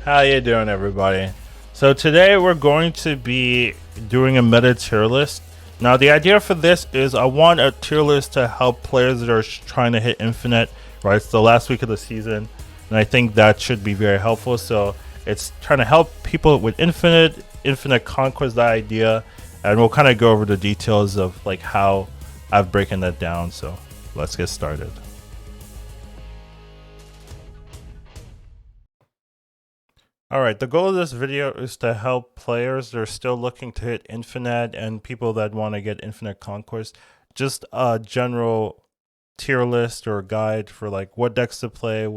How you doing, everybody? So today we're going to be doing a meta tier list. Now the idea for this is I want a tier list to help players that are trying to hit infinite, right? It's the last week of the season, and I think that should be very helpful. So it's trying to help people with infinite conquest, that idea, and we'll kind of go over the details of like how I've broken that down. So let's get started. Alright, the goal of this video is to help players that are still looking to hit infinite and people that want to get infinite conquest. Just a general tier list or guide for like what decks to play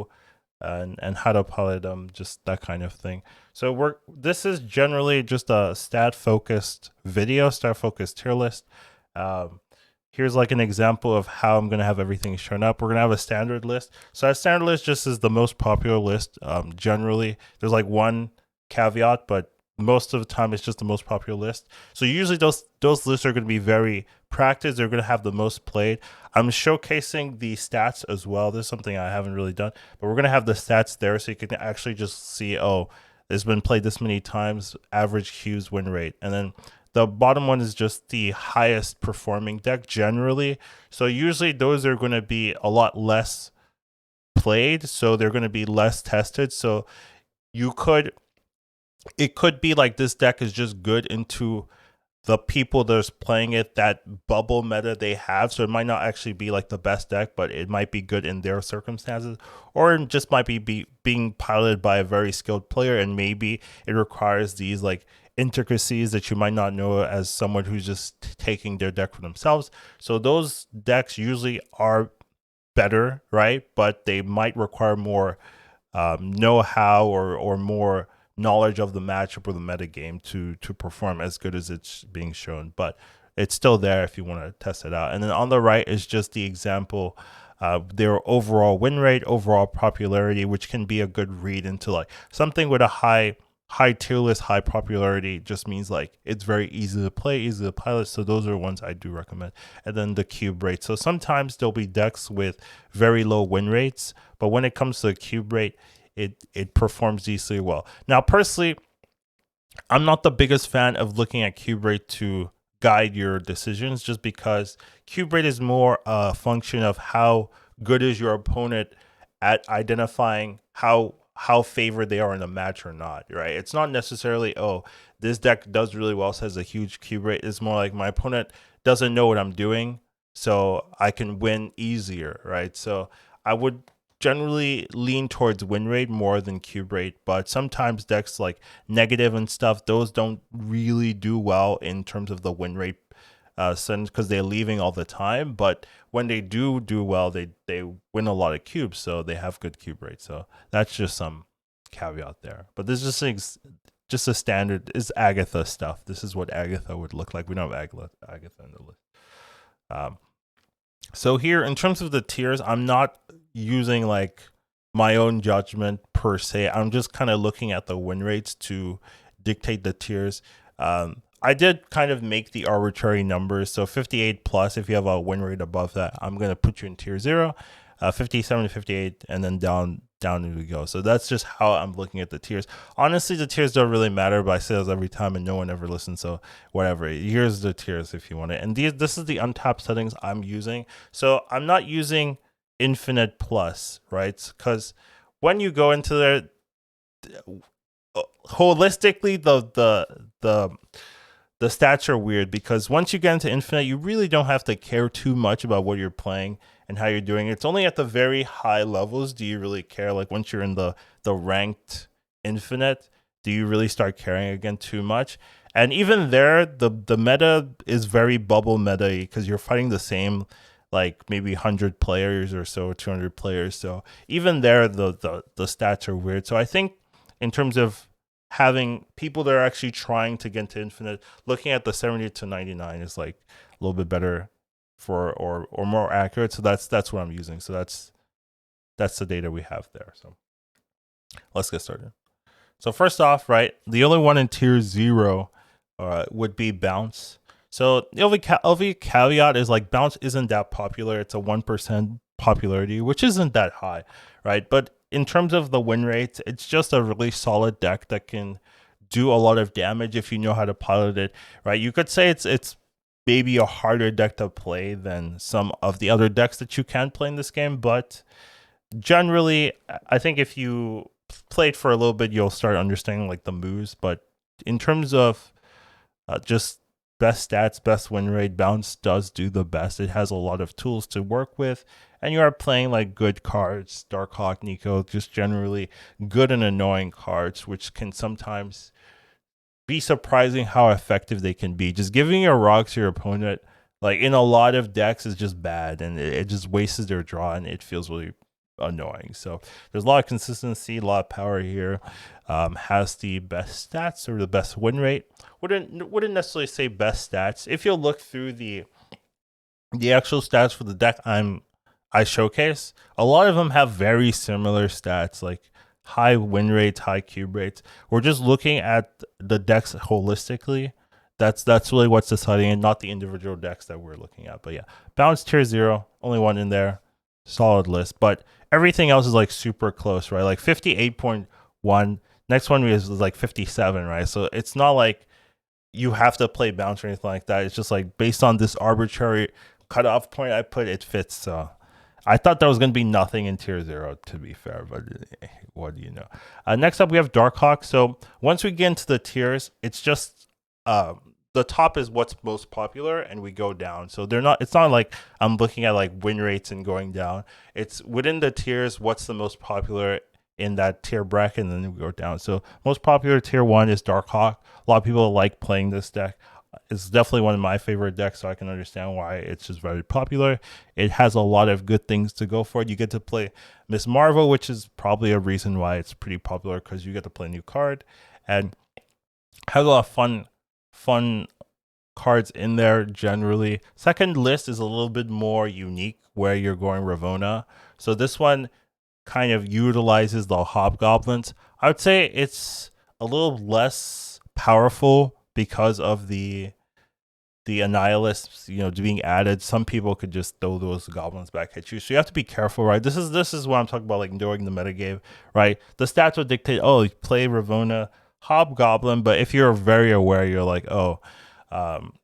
and how to pilot them, just that kind of thing. So this is generally just a stat focused video, stat focused tier list. Here's like an example of how I'm going to have everything shown up. We're going to have a standard list. So that standard list just is the most popular list. Generally, there's like one caveat, but most of the time it's just the most popular list. So usually those lists are going to be very practiced. They're going to have the most played. I'm showcasing the stats as well. This is something I haven't really done, but we're going to have the stats there so you can actually just see, oh, it's been played this many times, average Q's, win rate. And then the bottom one is just the highest performing deck generally. So usually those are going to be a lot less played. So they're going to be less tested. So it could be like this deck is just good into the people that's playing it, that bubble meta they have. So it might not actually be like the best deck, but it might be good in their circumstances, or it just might be being piloted by a very skilled player, and maybe it requires these like intricacies that you might not know as someone who's just taking their deck for themselves. So those decks usually are better, right? But they might require more know-how or more knowledge of the matchup or the meta game to perform as good as it's being shown. But it's still there if you want to test it out. And then on the right is just the example, their overall win rate, overall popularity, which can be a good read into like something with a high tier list, high popularity. Just means like it's very easy to play, easy to pilot. So those are ones I do recommend. And then the cube rate. So sometimes there'll be decks with very low win rates, but when it comes to the cube rate, it performs decently well. Now, personally, I'm not the biggest fan of looking at cube rate to guide your decisions, just because cube rate is more a function of how good is your opponent at identifying how favored they are in a match or not, right? It's not necessarily, oh, this deck does really well, so has a huge cube rate. It's more like my opponent doesn't know what I'm doing, so I can win easier, right? So I would generally lean towards win rate more than cube rate, but sometimes decks like negative and stuff, those don't really do well in terms of the win rate because they're leaving all the time. But when they do well, they win a lot of cubes, so they have good cube rate. So that's just some caveat there. But this is just a standard is Agatha stuff. This is what Agatha would look like. We don't have Agatha in the list. So here, in terms of the tiers, I'm not using like my own judgment per se. I'm just kind of looking at the win rates to dictate the tiers. I did kind of make the arbitrary numbers. So 58 plus, if you have a win rate above that, I'm going to put you in tier 0, 57 to 58, and then down we go. So that's just how I'm looking at the tiers. Honestly, the tiers don't really matter, but I say this every time and no one ever listens. So whatever, here's the tiers if you want it. And this is the untapped settings I'm using. So I'm not using infinite plus, right? Because when you go into there, holistically, the stats are weird, because once you get into infinite, you really don't have to care too much about what you're playing and how you're doing. It's only at the very high levels do you really care. Like once you're in the ranked infinite, do you really start caring again too much? And even there, the meta is very bubble meta, because you're fighting the same like maybe 100 players or so, 200 players. So even there, the stats are weird. So I think in terms of having people that are actually trying to get into infinite, looking at the 70 to 99 is like a little bit better for or more accurate. So that's what I'm using. So that's the data we have there. So let's get started. So first off, right, the only one in tier 0 would be bounce. So the only caveat is like bounce isn't that popular. It's a 1% popularity, which isn't that high, right? But in terms of the win rates, it's just a really solid deck that can do a lot of damage if you know how to pilot it, right? You could say it's maybe a harder deck to play than some of the other decks that you can play in this game, but generally, I think if you play it for a little bit, you'll start understanding like the moves. But in terms of just best stats, best win rate, Bounce does do the best. It has a lot of tools to work with, and you are playing like good cards, Darkhawk, Nico, just generally good and annoying cards, which can sometimes be surprising how effective they can be. Just giving your rocks to your opponent, like in a lot of decks, is just bad, and it just wastes their draw, and it feels really annoying. So there's a lot of consistency, a lot of power here. Has the best stats or the best win rate. Wouldn't necessarily say best stats. If you look through the actual stats for the deck I showcase, a lot of them have very similar stats, like high win rates, high cube rates. We're just looking at the decks holistically. That's really what's deciding, and not the individual decks that we're looking at. But yeah, Bounce tier 0, only one in there. Solid list, but everything else is like super close, right? Like 58.1. Next one is like 57, right? So it's not like you have to play Bounce or anything like that. It's just like based on this arbitrary cutoff point I put, it fits. So I thought there was going to be nothing in tier 0, to be fair, but what do you know? Next up, we have Darkhawk. So once we get into the tiers, it's just the top is what's most popular, and we go down. So it's not like I'm looking at like win rates and going down. It's within the tiers, what's the most popular in that tier bracket, and then we go down. So most popular tier 1 is Darkhawk. A lot of people like playing this deck. It's definitely one of my favorite decks, so I can understand why it's just very popular. It has a lot of good things to go for it. You get to play Miss Marvel, which is probably a reason why it's pretty popular, because you get to play a new card, and has a lot of fun cards in there generally. Second list is a little bit more unique, where you're going Ravonna. So this one kind of utilizes the hobgoblins. I would say it's a little less powerful because of the annihilists, being added. Some people could just throw those goblins back at you, so you have to be careful, right? This is what I'm talking about, like during the metagame, right? The stats would dictate, oh, play Ravonna, hobgoblin, but if you're very aware, you're like, oh,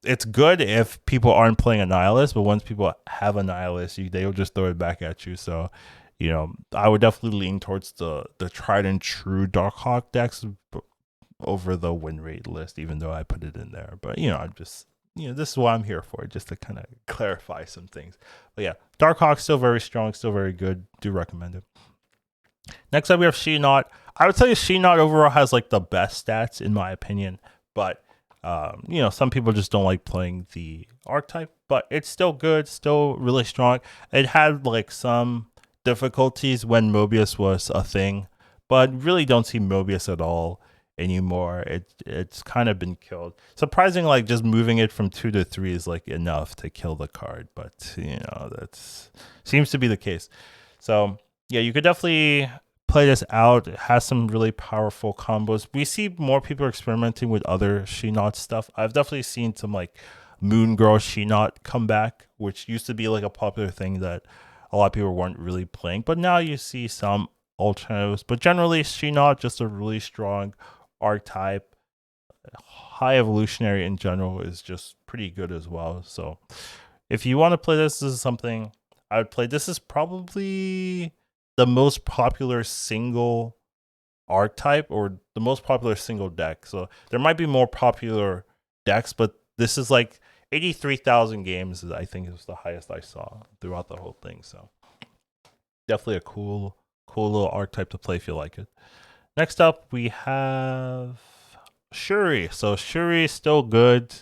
it's good if people aren't playing Annihilus, but once people have Annihilus, they'll just throw it back at you. So, I would definitely lean towards the tried and true Darkhawk decks over the win rate list, even though I put it in there. But, I'm just, this is what I'm here for, just to kind of clarify some things. But yeah, Darkhawk's still very strong, still very good. Do recommend it. Next up, we have She-Not. I would say She-Not overall has like the best stats, in my opinion, but some people just don't like playing the archetype, but it's still good, still really strong. It had like some difficulties when Mobius was a thing, but really don't see Mobius at all anymore. It's kind of been killed. Surprising, like just moving it from 2 to 3 is like enough to kill the card, but that's seems to be the case. So yeah, you could definitely play this out. It has some really powerful combos. We see more people experimenting with other She-Not stuff. I've definitely seen some like Moon Girl She-Not come back, which used to be like a popular thing that a lot of people weren't really playing, but now you see some alternatives. But generally, She-Not, just a really strong archetype. High evolutionary in general is just pretty good as well. So if you want to play this is something I would play. This is probably the most popular single archetype, or the most popular single deck. So there might be more popular decks, but this is like 83,000 games, I think, is the highest I saw throughout the whole thing. So definitely a cool little archetype to play if you like it. Next up, we have Shuri. So Shuri is still good.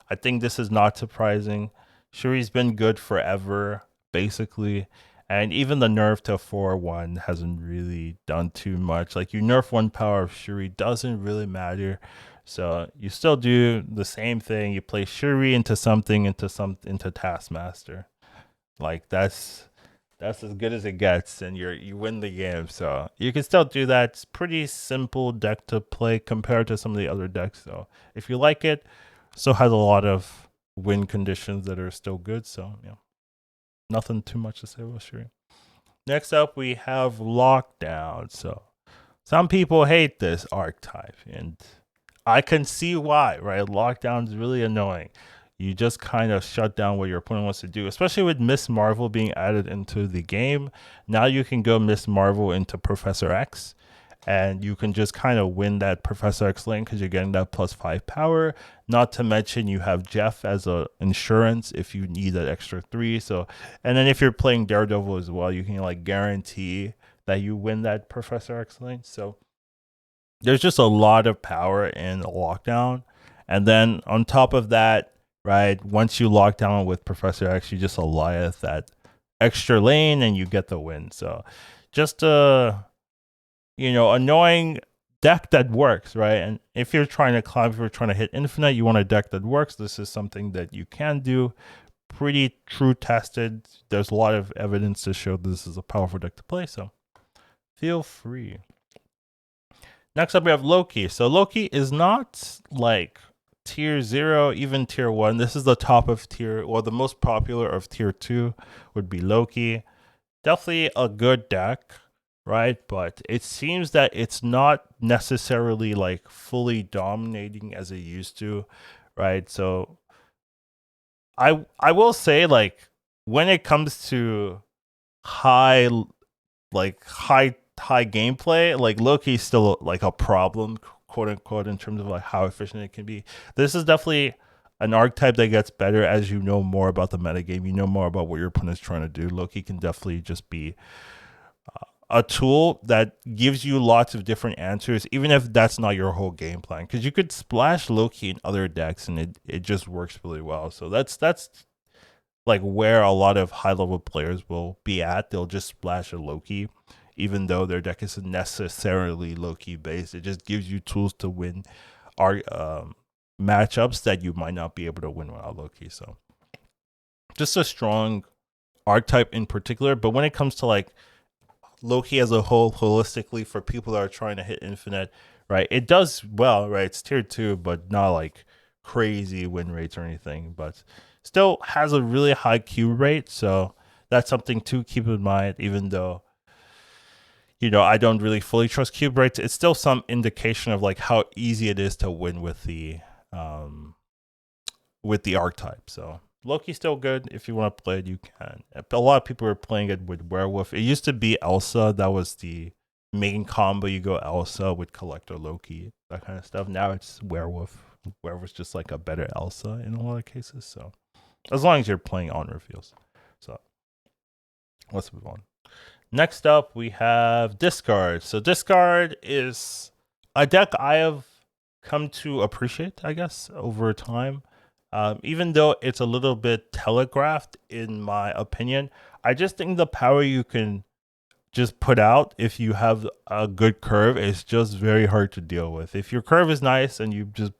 I think this is not surprising. Shuri's been good forever, basically. And even the nerf to 4/1 hasn't really done too much. Like, you nerf 1 power of Shuri, doesn't really matter. So you still do the same thing. You play Shuri into something, into Taskmaster. Like, that's as good as it gets, and you win the game. So you can still do that. It's pretty simple deck to play compared to some of the other decks. So if you like it, still has a lot of win conditions that are still good. So yeah, nothing too much to say about Shuri. Next up, we have Lockdown. So some people hate this archetype, and I can see why, right? Lockdown is really annoying. You just kind of shut down what your opponent wants to do, especially with Miss Marvel being added into the game. Now you can go Miss Marvel into Professor X, and you can just kind of win that Professor X lane because you're getting that +5 power. Not to mention you have Jeff as a insurance if you need that extra 3. So, and then if you're playing Daredevil as well, you can like guarantee that you win that Professor X lane. So there's just a lot of power in Lockdown. And then on top of that, right, once you lock down with Professor X, you just Goliath that extra lane and you get the win. So just annoying deck that works, right? And if you're trying to climb, if you're trying to hit infinite, you want a deck that works. This is something that you can do. Pretty true tested. There's a lot of evidence to show this is a powerful deck to play. So feel free. Next up, we have Loki. So Loki is not like tier 0, even tier 1. This is the top of tier, or the most popular of tier 2 would be Loki. Definitely a good deck, right? But it seems that it's not necessarily like fully dominating as it used to, right? So I will say, like, when it comes to high gameplay, like Loki's still like a problem, quote unquote, in terms of like how efficient it can be. This is definitely an archetype that gets better as you know more about the metagame, you know more about what your opponent's trying to do. Loki can definitely just be a tool that gives you lots of different answers, even if that's not your whole game plan. Because you could splash Loki in other decks and it just works really well. So that's like where a lot of high level players will be at. They'll just splash a Loki, even though their deck isn't necessarily Loki based. It just gives you tools to win our matchups that you might not be able to win without Loki. So just a strong archetype in particular. But when it comes to like Loki as a whole, holistically, for people that are trying to hit infinite, right, it does well, right? It's tier 2, but not like crazy win rates or anything, but still has a really high cube rate. So that's something to keep in mind, even though I don't really fully trust cube rates. It's still some indication of like how easy it is to win with the archetype. So Loki's still good. If you want to play it, you can. A lot of people are playing it with Werewolf. It used to be Elsa. That was the main combo. You go Elsa with Collector Loki, that kind of stuff. Now it's Werewolf. Werewolf's just like a better Elsa in a lot of cases. So as long as you're playing on reveals. So let's move on. Next up, we have Discard. So Discard is a deck I have come to appreciate, I guess, over time. Even though it's a little bit telegraphed, in my opinion, I just think the power you can just put out if you have a good curve is just very hard to deal with. If your curve is nice and you just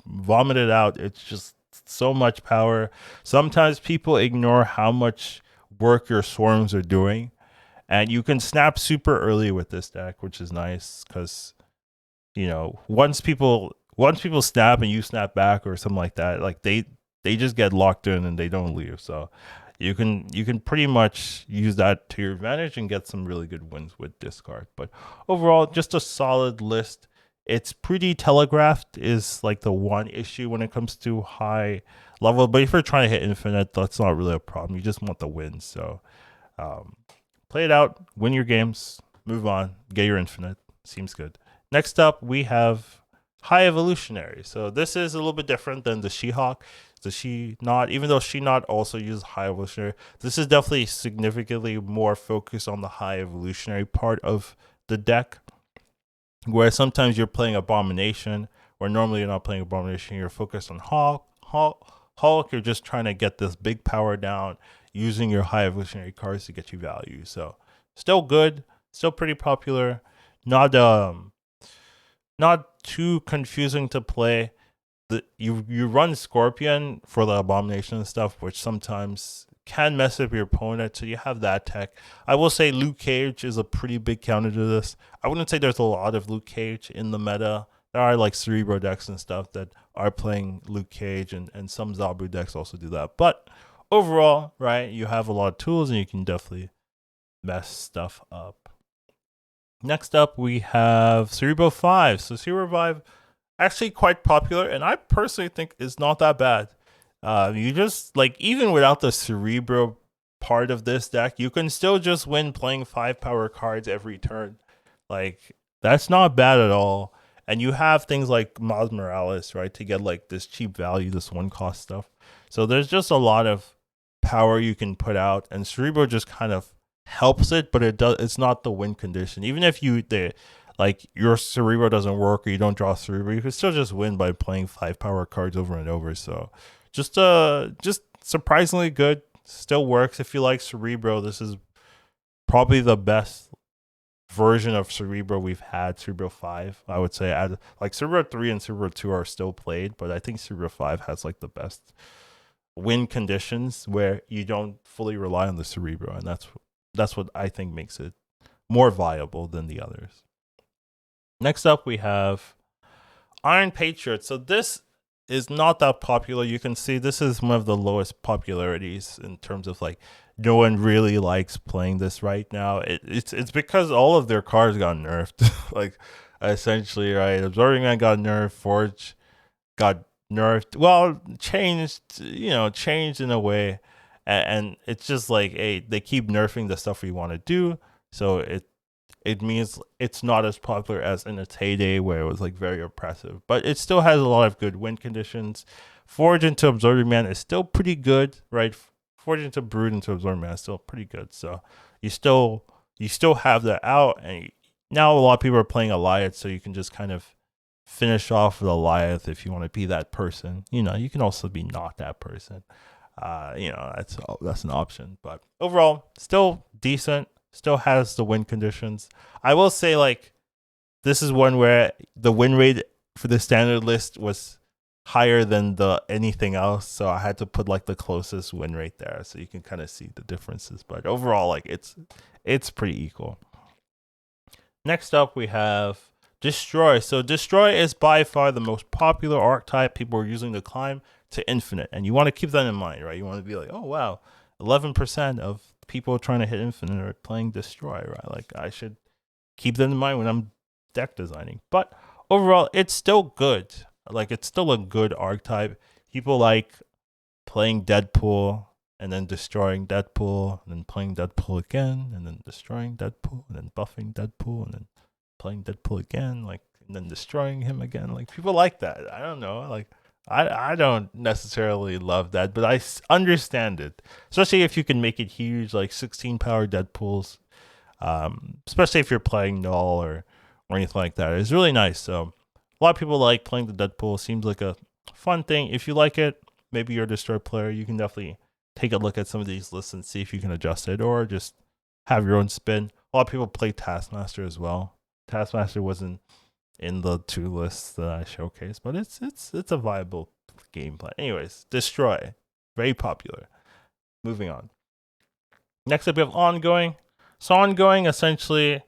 vomit it out, it's just so much power. Sometimes people ignore how much work your swarms are doing, and you can snap super early with this deck, which is nice because once people snap and you snap back or something like that, like they just get locked in and they don't leave. So you can pretty much use that to your advantage and get some really good wins with Discard. But overall, just a solid list. It's pretty telegraphed is like the one issue when it comes to high level. But if you're trying to hit infinite, that's not really a problem. You just want the wins. So play it out, win your games, move on, get your infinite. Seems good. Next up, we have High Evolutionary. So this is a little bit different than the She-Hulk. The She-Not, even though She-Not also uses High Evolutionary, this is definitely significantly more focused on the High Evolutionary part of the deck. Whereas sometimes you're playing Abomination, where normally you're not playing Abomination, you're focused on Hulk, you're just trying to get this big power down using your High Evolutionary cards to get you value. So still good, still pretty popular, not too confusing to play. You run Scorpion for the Abomination and stuff, which sometimes can mess up your opponent, so you have that tech. I will say Luke Cage is a pretty big counter to this. I wouldn't say there's a lot of Luke Cage in the meta. There are like Cerebro decks and stuff that are playing Luke Cage, and some Zabu decks also do that. But overall, right, you have a lot of tools and you can definitely mess stuff up. Next up, we have Cerebro 5. So Cerebro 5, actually quite popular, and I personally think is not that bad. You just, like, even without the Cerebro part of this deck, you can still just win playing 5 power cards every turn. Like, that's not bad at all. And you have things like Miles Morales, right, to get like this cheap value, this one cost stuff. So there's just a lot of power you can put out, and Cerebro just kind of helps it, but it's not the win condition. Even if like your Cerebro doesn't work or you don't draw Cerebro, you can still just win by playing 5 power cards over and over. So just surprisingly good. Still works if you like Cerebro. This is probably the best version of Cerebro we've had. Cerebro 5, I would say. Like Cerebro 3 and Cerebro 2 are still played, but I think Cerebro 5 has like the best win conditions where you don't fully rely on the Cerebro, and that's what I think makes it more viable than the others. Next up, we have Iron Patriot. So this is not that popular. You can see this is one of the lowest popularities in terms of like no one really likes playing this right now. It's because all of their cards got nerfed. Like essentially, right? Absorbing Man got nerfed, Forge got nerfed. Well, changed in a way, and it's just like, hey, they keep nerfing the stuff we want to do, so it means it's not as popular as in its heyday where it was like very oppressive, but it still has a lot of good win conditions. Forge into Absorbing Man is still pretty good, right? Forge into Brood into Absorbing Man is still pretty good. So you still have that out, and now a lot of people are playing Alliance, so you can just kind of finish off with Alliance if you want to be that person. You can also be not that person. That's an option, but overall, still decent. Still has the win conditions. I will say, like, this is one where the win rate for the standard list was higher than the anything else, so I had to put like the closest win rate there, so you can kind of see the differences. But overall, like, it's pretty equal. Next up, we have Destroy. So Destroy is by far the most popular archetype people are using to climb to infinite, and you want to keep that in mind, right? You want to be like, oh wow, 11% of people trying to hit infinite are playing Destroy, right? Like, I should keep that in mind when I'm deck designing. But overall, it's still good. Like, it's still a good archetype. People like playing Deadpool and then destroying Deadpool and then playing Deadpool again and then destroying Deadpool and then buffing Deadpool and then playing Deadpool again, like, and then destroying him again. Like, people like that. I don't know. Like, I don't necessarily love that, but I understand it, especially if you can make it huge, like 16 power Deadpools, especially if you're playing Null or anything like that. It's really nice. So a lot of people like playing the Deadpool. Seems like a fun thing. If you like it, maybe you're a Destroy player, you can definitely take a look at some of these lists and see if you can adjust it or just have your own spin. A lot of people play Taskmaster as well. Taskmaster wasn't in the 2 lists that I showcased, but it's a viable gameplay. Anyways, Destroy, very popular. Moving on. Next up, we have Ongoing. So Ongoing, essentially,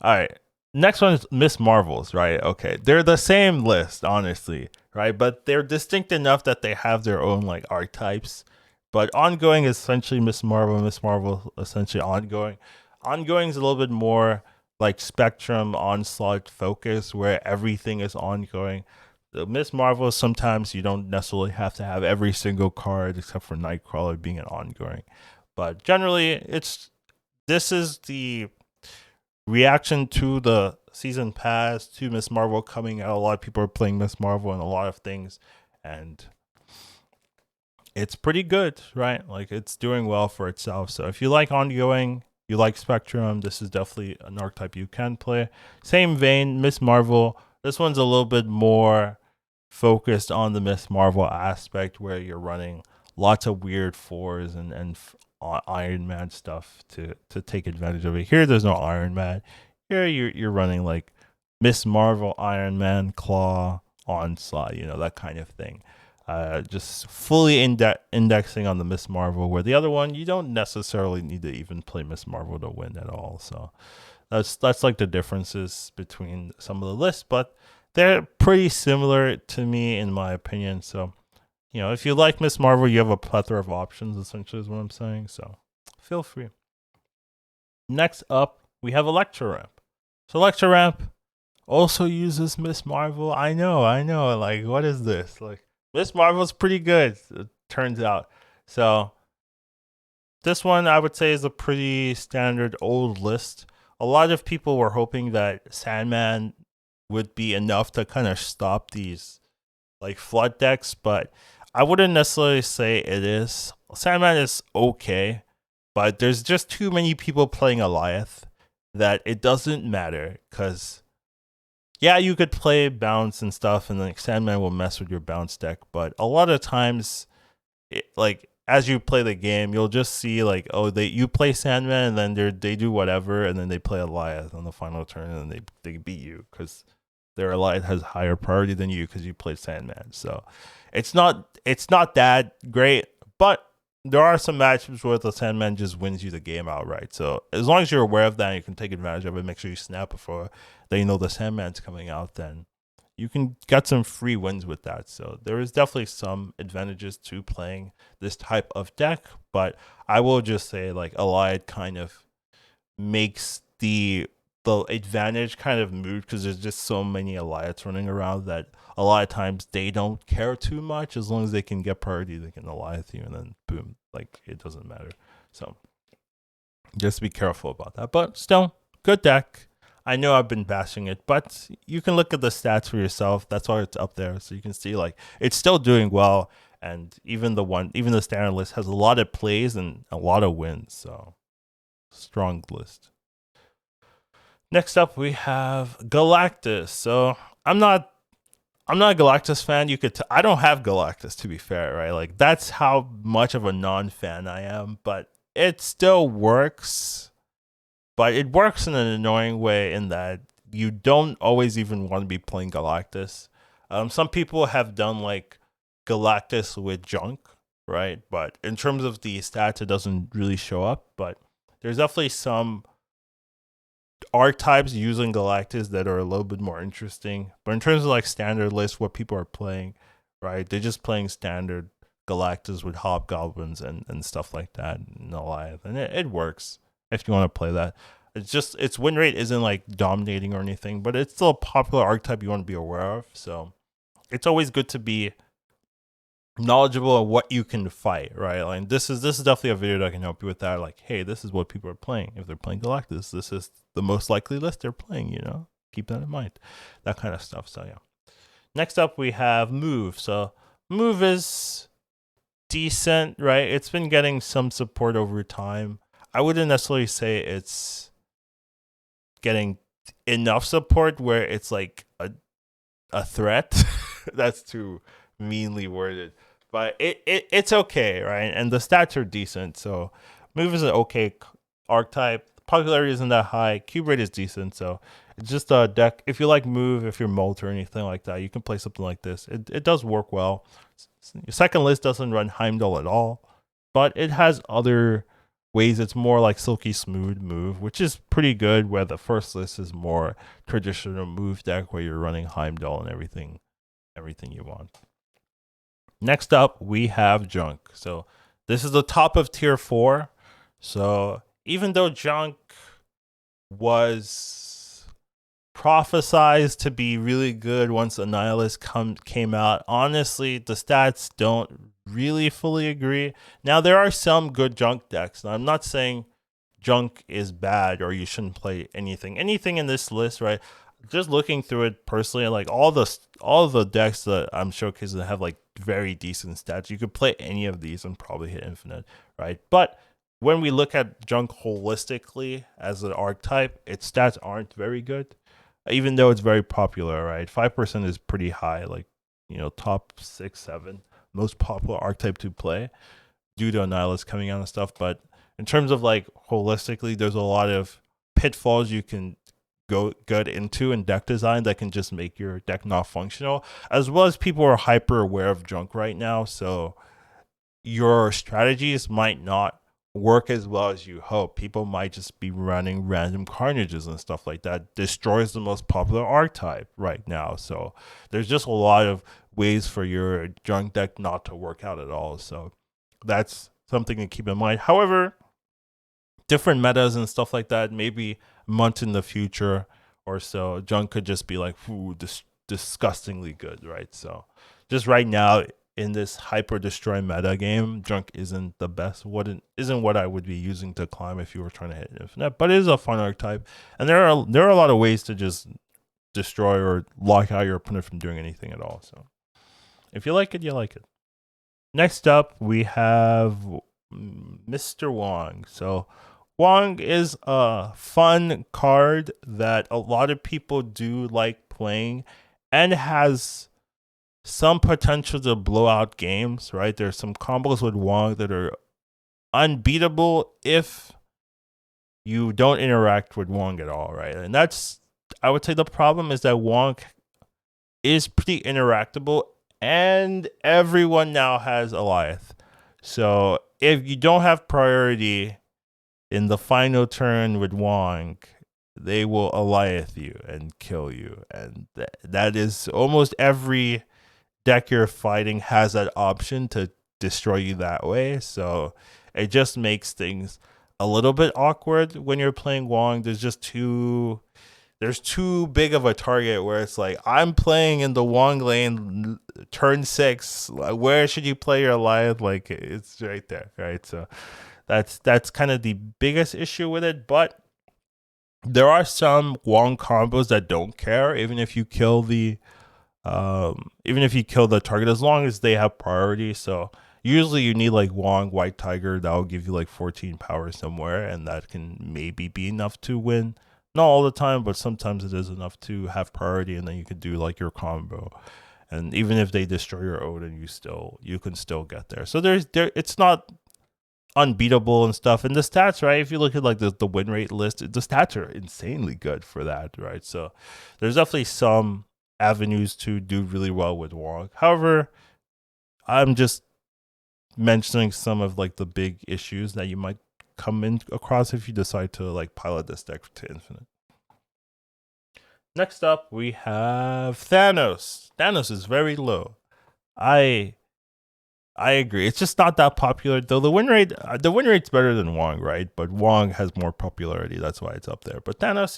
all right. Next one is Miss Marvels, right? Okay, they're the same list, honestly, right? But they're distinct enough that they have their own like archetypes. But Ongoing is essentially Miss Marvel essentially Ongoing. Ongoing is a little bit more like Spectrum Onslaught focus, where everything is ongoing. The Miss Marvel, sometimes you don't necessarily have to have every single card except for Nightcrawler being an ongoing. But generally, this is the reaction to the season pass, to Miss Marvel coming out. A lot of people are playing Miss Marvel and a lot of things, and it's pretty good, right? Like, it's doing well for itself. So if you like Ongoing, you like Spectrum, this is definitely an archetype you can play. Same vein, Miss Marvel. This one's a little bit more focused on the Miss Marvel aspect, where you're running lots of weird 4s and Iron Man stuff to take advantage of it. Here, there's no Iron Man. Here, you're running like Miss Marvel, Iron Man, Claw, Onslaught, that kind of thing. Just fully indexing on the Miss Marvel, where the other one, you don't necessarily need to even play Miss Marvel to win at all. So that's like the differences between some of the lists, but they're pretty similar to me, in my opinion. So, if you like Miss Marvel, you have a plethora of options, essentially, is what I'm saying. So feel free. Next up, we have Electro Ramp. So Electro Ramp also uses Miss Marvel. I know. Like, what is this? Like, Miss Marvel's pretty good, it turns out. So this one I would say is a pretty standard old list. A lot of people were hoping that Sandman would be enough to kind of stop these like flood decks, but I wouldn't necessarily say it is. Sandman is okay, but there's just too many people playing Eliath that it doesn't matter because yeah, you could play bounce and stuff, and like Sandman will mess with your bounce deck, but a lot of times, like as you play the game, you'll just see like, oh, you play Sandman, and then they do whatever, and then they play Eliath on the final turn, and they beat you because their Eliath has higher priority than you because you played Sandman. So it's not that great, but there are some matchups where the Sandman just wins you the game outright. So as long as you're aware of that and you can take advantage of it, make sure you snap before they know the Sandman's coming out, then you can get some free wins with that. So there is definitely some advantages to playing this type of deck, but I will just say like Allied kind of makes the advantage kind of moot because there's just so many Alliads running around that a lot of times they don't care too much. As long as they can get priority, they can Alliath you, and then boom, like it doesn't matter. So just be careful about that. But still, good deck. I know I've been bashing it, but you can look at the stats for yourself. That's why it's up there, so you can see like it's still doing well. And even the standard list has a lot of plays and a lot of wins. So strong list. Next up, we have Galactus. So I'm not a Galactus fan. I don't have Galactus, to be fair, right? Like that's how much of a non-fan I am, but it still works. But it works in an annoying way in that you don't always even want to be playing Galactus. Some people have done like Galactus with junk, right? But in terms of the stats, it doesn't really show up. But there's definitely some archetypes using Galactus that are a little bit more interesting. But in terms of like standard list, what people are playing, right? They're just playing standard Galactus with hobgoblins and stuff like that in Goliath, and it works if you want to play that. It's just its win rate isn't like dominating or anything, but it's still a popular archetype you want to be aware of. So it's always good to be knowledgeable of what you can fight, right? Like this is definitely a video that can help you with that. Like, hey, this is what people are playing. If they're playing Galactus, this is the most likely list they're playing, Keep that in mind. That kind of stuff. So yeah. Next up we have Move. So Move is decent, right? It's been getting some support over time. I wouldn't necessarily say it's getting enough support where it's like a threat. That's too meanly worded, but it's okay, right? And the stats are decent. So Move is an okay archetype. Popularity isn't that high. Cube rate is decent. So it's just a deck. If you like Move, if you're Molt or anything like that, you can play something like this. It does work well. Your second list doesn't run Heimdall at all, but it has other ways. It's more like Silky Smooth Move, which is pretty good, where the first list is more traditional Move deck where you're running Heimdall and everything you want. Next up, we have Junk. So this is the top of tier 4. So even though Junk was prophesized to be really good once Annihilus came out, honestly, the stats don't really fully agree. Now, there are some good Junk decks. Now, I'm not saying Junk is bad or you shouldn't play anything in this list, right? Just looking through it personally, like all the decks that I'm showcasing have like very decent stats. You could play any of these and probably hit infinite, right? But when we look at Junk holistically as an archetype, its stats aren't very good, even though it's very popular, right? 5% is pretty high, like top 6, 7 most popular archetype to play due to Annihilus coming out and stuff. But in terms of like holistically, there's a lot of pitfalls you can go get into in deck design that can just make your deck not functional, as well as people are hyper aware of Junk right now, so your strategies might not work as well as you hope. People might just be running random carnages and stuff like that. Destroys the most popular archetype right now. So there's just a lot of ways for your Junk deck not to work out at all. So that's something to keep in mind. However, different metas and stuff like that, maybe months in the future or so, junk could just be like, ooh, disgustingly good, right? So just right now in this hyper destroy meta game, junk isn't the best. Isn't what I would be using to climb if you were trying to hit infinite, but it is a fun archetype, and there are a lot of ways to just destroy or lock out your opponent from doing anything at all. So if you like it, you like it. Next up, we have Mr. Wong. So Wong is a fun card that a lot of people do like playing and has some potential to blow out games, right? There's some combos with Wong that are unbeatable if you don't interact with Wong at all, right? And that's, I would say the problem is that Wong is pretty interactable and everyone now has Alioth. So if you don't have priority in the final turn with Wong, they will Alioth you and kill you. And that is almost every deck you're fighting has that option to destroy you that way. So it just makes things a little bit awkward when you're playing Wong. There's too big of a target where it's like, I'm playing in the Wong lane turn 6. Where should you play your Alioth? Like, it's right there, right? So that's kind of the biggest issue with it. But there are some Wong combos that don't care, even if you kill the target, as long as they have priority. So usually you need like Wong White Tiger that will give you like 14 power somewhere, and that can maybe be enough to win. Not all the time, but sometimes it is enough to have priority, and then you can do like your combo. And even if they destroy your Odin, you can still get there. So it's not unbeatable and stuff. And the stats, right? If you look at like the win rate list, the stats are insanely good for that, right? So there's definitely some avenues to do really well with Wong. However, I'm just mentioning some of like the big issues that you might come in across if you decide to like pilot this deck to infinite. Next up, we have Thanos. Thanos is very low. I agree. It's just not that popular, though. The win rate's better than Wong, right? But Wong has more popularity. That's why it's up there. But Thanos,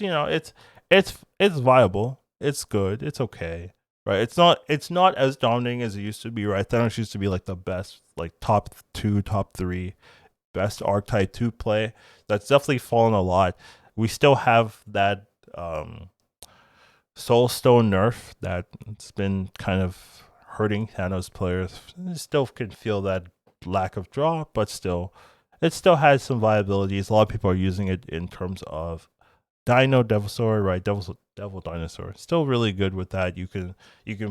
it's viable. It's good. It's okay, right? It's not as dominating as it used to be, right? Thanos used to be like the best, like top 2, top 3 best archetype to play. That's definitely fallen a lot. We still have that Soul Stone nerf that's been kind of hurting Thanos players. Still can feel that lack of draw, but still, it still has some viabilities. A lot of people are using it in terms of Dino Devilsaur, right? Devil Dinosaur. Still really good with that. You can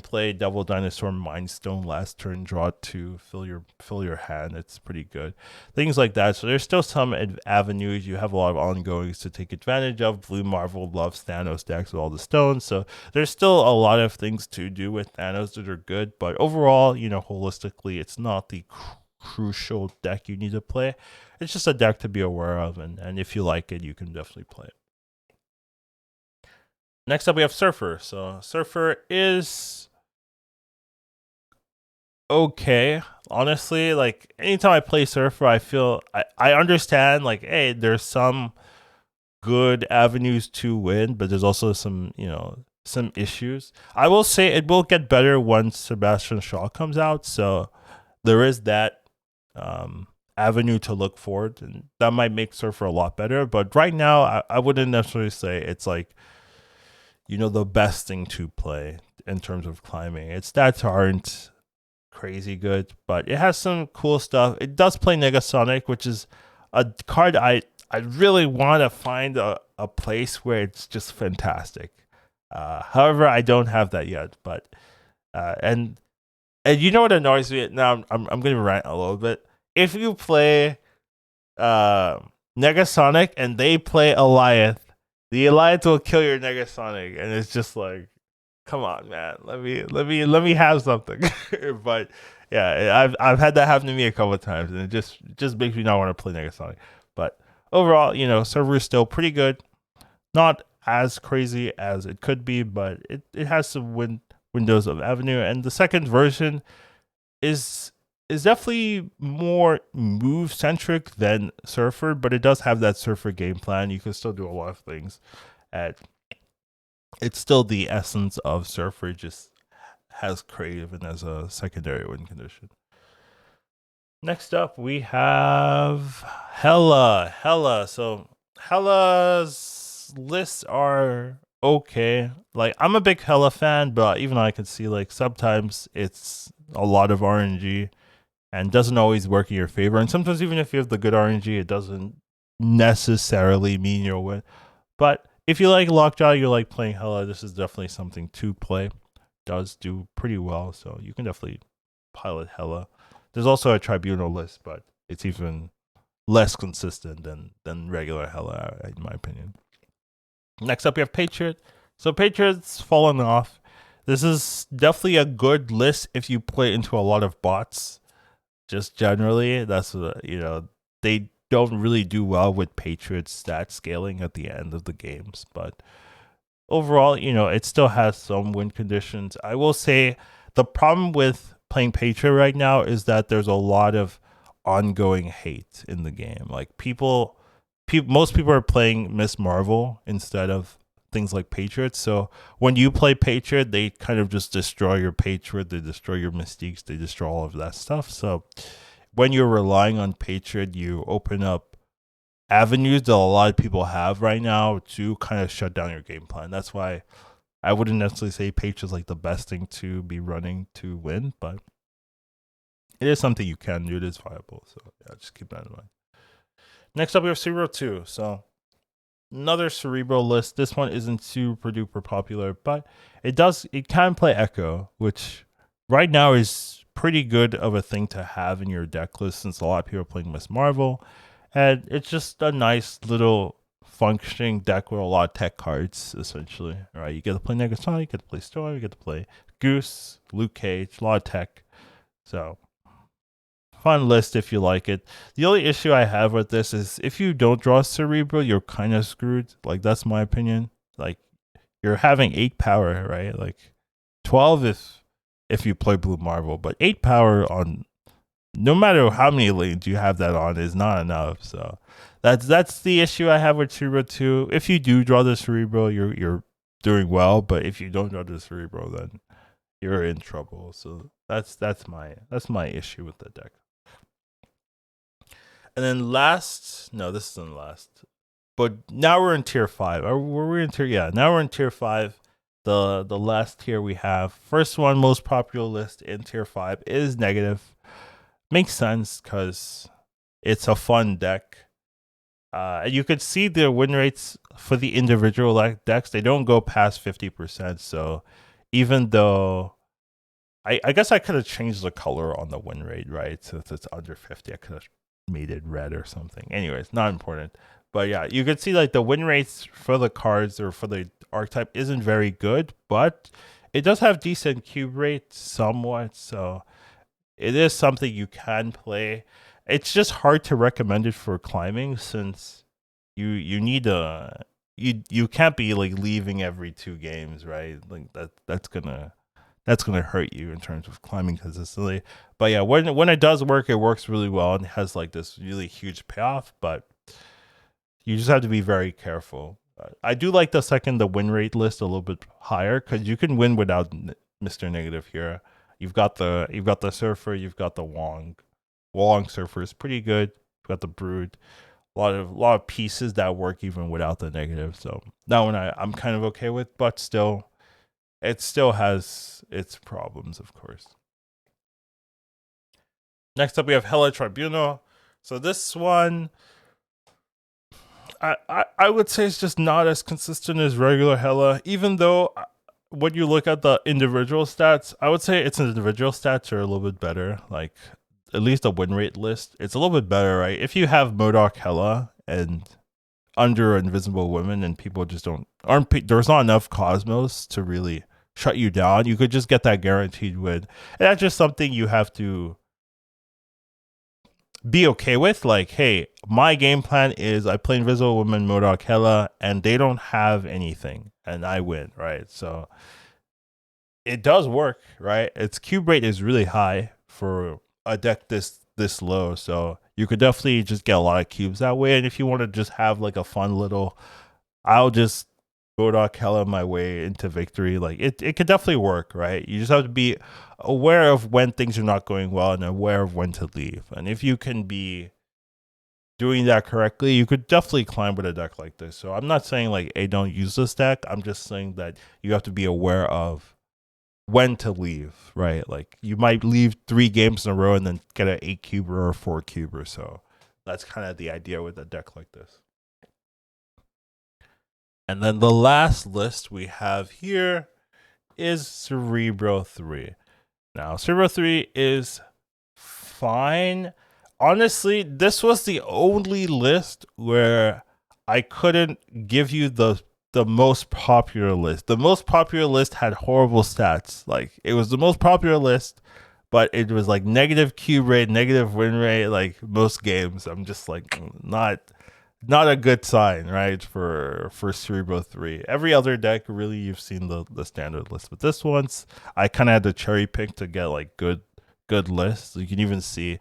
play Devil Dinosaur Mind Stone last turn, draw 2, fill your hand. It's pretty good. Things like that. So there's still some avenues. You have a lot of ongoings to take advantage of. Blue Marvel loves Thanos decks with all the stones. So there's still a lot of things to do with Thanos that are good. But overall, holistically, it's not the crucial deck you need to play. It's just a deck to be aware of. And if you like it, you can definitely play it. Next up, we have Surfer. So Surfer is okay. Honestly, like anytime I play Surfer, I feel I understand like, hey, there's some good avenues to win, but there's also some issues. I will say it will get better once Sebastian Shaw comes out. So there is that avenue to look forward, and that might make Surfer a lot better. But right now, I wouldn't necessarily say it's like the best thing to play in terms of climbing. Its stats aren't crazy good, but it has some cool stuff. It does play Negasonic, which is a card I really want to find a place where it's just fantastic. However, I don't have that yet. But and you know what annoys me? Now I'm going to rant a little bit. If you play Negasonic and they play Alioth, the Alliance will kill your Negasonic, and it's just like, come on, man. Let me have something. But yeah, I've had that happen to me a couple of times, and it just makes me not want to play Negasonic. But overall, Server is still pretty good. Not as crazy as it could be, but it has some windows of avenue. And the second version is is definitely more move centric than Surfer, but it does have that Surfer game plan. You can still do a lot of things. And it's still the essence of Surfer, just has Craven as a secondary win condition. Next up, we have Hella. Hella. So Hella's lists are okay. Like, I'm a big Hella fan, but even I can see like sometimes it's a lot of RNG and doesn't always work in your favor. And sometimes even if you have the good RNG, it doesn't necessarily mean you'll win. But if you like Lockjaw, you like playing Hella, this is definitely something to play. Does do pretty well, so you can definitely pilot Hella. There's also a Tribunal list, but it's even less consistent than regular Hella, in my opinion. Next up, we have Patriot. So Patriot's fallen off. This is definitely a good list if you play into a lot of bots. Just generally, that's they don't really do well with Patriot stat scaling at the end of the games, but overall, it still has some win conditions. I will say the problem with playing Patriot right now is that there's a lot of ongoing hate in the game. Like most people are playing Miss Marvel instead of things like Patriot. So when you play Patriot, they kind of just destroy your Patriot, they destroy your Mystiques, they destroy all of that stuff. So when you're relying on Patriot, you open up avenues that a lot of people have right now to kind of shut down your game plan. That's why I wouldn't necessarily say Patriot is like the best thing to be running to win, but it is something you can do. It is viable. So yeah, just keep that in mind. Next up, we have Cerebro 2. So another Cerebro list. This one isn't super duper popular, but it can play Echo, which right now is pretty good of a thing to have in your deck list since a lot of people are playing Miss Marvel. And it's just a nice little functioning deck with a lot of tech cards, essentially. Right? You get to play Negasonic, you get to play Storm, you get to play Goose, Luke Cage, a lot of tech. So fun list if you like it. The only issue I have with this is if you don't draw Cerebro, you're kind of screwed. Like, that's my opinion. Like, you're having 8 power, right? Like 12 if you play Blue Marvel, but 8 power on no matter how many lanes you have that on is not enough. So that's the issue I have with Cerebro 2. If you do draw the Cerebro, you're doing well, but if you don't draw the Cerebro, then you're in trouble. So that's my issue with the deck. And then this isn't last. But now we're in tier 5. Were we in tier? Yeah, now we're in tier 5. The last tier we have. First one, most popular list in tier 5 is Negative. Makes sense because it's a fun deck. You could see the win rates for the individual decks. They don't go past 50%. So even though I guess I could have changed the color on the win rate, right? So if it's under 50, I could have made it red or something. Anyways, not important. But yeah, you could see like the win rates for the cards or for the archetype isn't very good, but it does have decent cube rate somewhat. So it is something you can play. It's just hard to recommend it for climbing since you need you can't be like leaving every 2 games, right? Like that's gonna hurt you in terms of climbing consistently. But yeah, when it does work, it works really well and has like this really huge payoff. But you just have to be very careful. I do like the win rate list a little bit higher because you can win without Mr. Negative here. You've got the Surfer, you've got the Wong. Wong Surfer is pretty good. You've got the Brood. A lot of pieces that work even without the negative. So that one I'm kind of okay with, but still, it still has its problems, of course. Next up, we have Hella Tribunal. So this one, I would say it's just not as consistent as regular Hella, even though when you look at the individual stats, I would say its individual stats are a little bit better. Like, at least the win rate list, it's a little bit better, right? If you have Modok Hella and under Invisible Women and people just there's not enough Cosmos to really shut you down, you could just get that guaranteed win. And that's just something you have to be okay with. Like, hey, my game plan is I play Invisible Woman, Modok Hella, and they don't have anything, and I win, right? So it does work, right? Its cube rate is really high for a deck this low. So you could definitely just get a lot of cubes that way. And if you want to just have like a fun little, I'll just Educatedcollins my way into victory. Like it could definitely work, right? You just have to be aware of when things are not going well and aware of when to leave. And if you can be doing that correctly, you could definitely climb with a deck like this. So I'm not saying like, hey, don't use this deck. I'm just saying that you have to be aware of when to leave, right? Like you might leave 3 games in a row and then get an 8 cuber or a 4 cuber. So that's kind of the idea with a deck like this. And then the last list we have here is Cerebro 3. Now, Cerebro 3 is fine. Honestly, this was the only list where I couldn't give you the most popular list. The most popular list had horrible stats. Like it was the most popular list, but it was like negative cube rate, negative win rate, like most games. I'm just like not a good sign, right? For Cerebro 3. Every other deck, really, you've seen the standard list, but this one's I kind of had to cherry pick to get like good lists. You can even see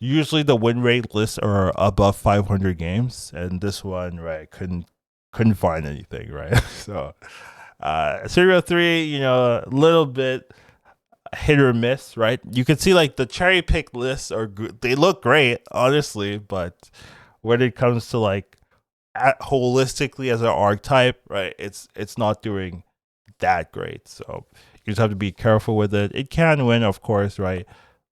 usually the win rate lists are above 500 games, and this one, right, couldn't find anything, right? So Cerebro 3, you know, a little bit hit or miss, right? You can see like the cherry pick lists are good. They look great, honestly, but when it comes to like holistically as an archetype, right, it's not doing that great. So you just have to be careful with it. It can win, of course, right?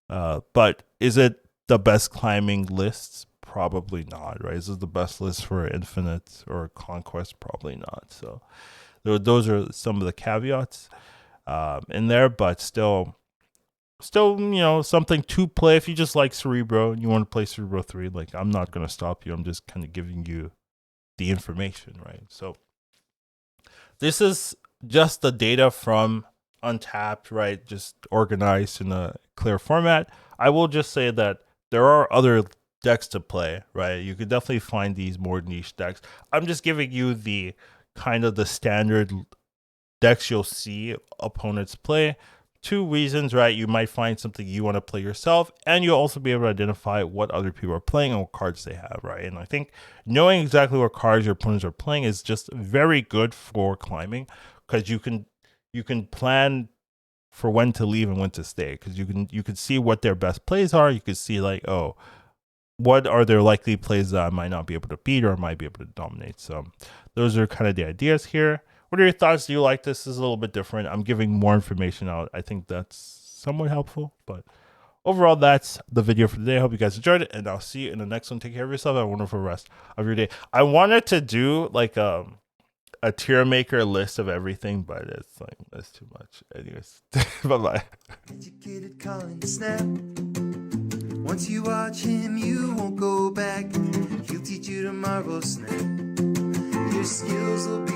But is it the best climbing lists? Probably not, right? Is it the best list for Infinite or Conquest? Probably not. So those are some of the caveats in there, but still, you know, something to play if you just like Cerebro and you want to play Cerebro 3. Like, I'm not going to stop you. I'm just kind of giving you the information, right? So this is just the data from Untapped, right? Just organized in a clear format. I will just say that there are other decks to play, right? You could definitely find these more niche decks. I'm just giving you the kind of the standard decks you'll see opponents play. 2 reasons, right? You might find something you want to play yourself, and you'll also be able to identify what other people are playing and what cards they have, right? And I think knowing exactly what cards your opponents are playing is just very good for climbing, because you can plan for when to leave and when to stay, because you can see what their best plays are. You can see like, oh, what are their likely plays that I might not be able to beat or I might be able to dominate. So those are kind of the ideas here. What are your thoughts? Do you like this? This is a little bit different. I'm giving more information out. I think that's somewhat helpful, but overall, that's the video for today. I hope you guys enjoyed it, and I'll see you in the next one. Take care of yourself. Have a wonderful rest of your day. I wanted to do like a tier maker list of everything, but it's like, that's too much. Anyways, bye-bye. Educatedcollins snap. Once you watch him, you won't go back. He'll teach you tomorrow, snap. Your skills will be